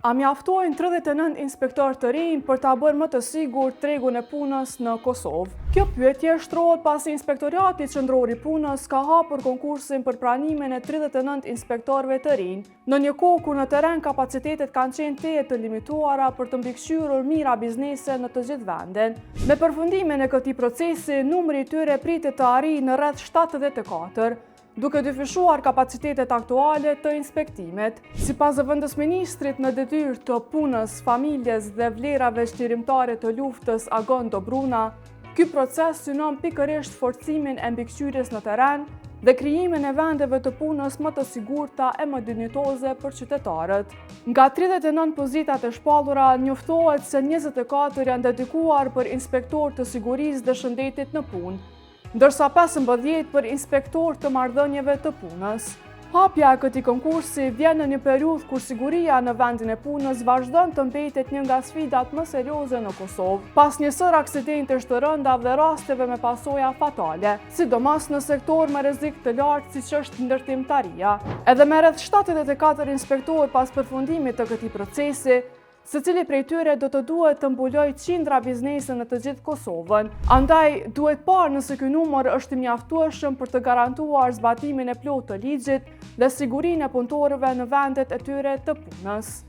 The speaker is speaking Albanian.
A mjaftojnë 39 inspektor të rinj për ta bërë më të sigurt tregun e punës në Kosovë? Kjo pyetje shtrohet pasi Inspektorati Qendror i Punës ka hapur konkursin për pranimin e 39 inspektorëve të rinj, në një kohë kur në terren kapacitetet kanë qenë teje të limituara për të mbikëqyrur mira biznese në të gjithë vendin. Me përfundimin e këtij procesi, numri i tyre pritet të arrijë në rreth 74. Duke dyfishuar kapacitetet aktuale të inspektimit. Sipas zëvendësministrit në detyrë të punës, familjes dhe vlerave shqirimtare të luftës Agon Dobruna, ky proces synon pikërisht forcimin e mbikëqyrjes në terren dhe krijimin e vendeve të punës më të sigurta e më dinjitoze për qytetarët. Nga 39 pozitat e shpallura, njoftohet se 24 janë dedikuar për inspektor të sigurisë dhe shëndetit në punë, ndërsa 15 për inspektor të marrëdhënieve të punës. Hapja e këtij konkursi vjen në një periudhë kur siguria në vendin e punës vazhdon të mbetet një nga sfidat më serioze në Kosovë, pas një sër aksidentesh të rënda dhe rasteve me pasoja fatale, sidomos në sektor me rrezik të lartë siç është ndërtimtaria. Edhe me rreth 74 inspektorë pas përfundimit të këtij procesi, secili prej tyre do të duhet të mbulojë qindra biznese në të gjithë Kosovën. Andaj, duhet parë nëse ky numër është i mjaftueshëm për të garantuar zbatimin e plotë të ligjit dhe sigurinë e punëtorëve në vendet e tyre të punës.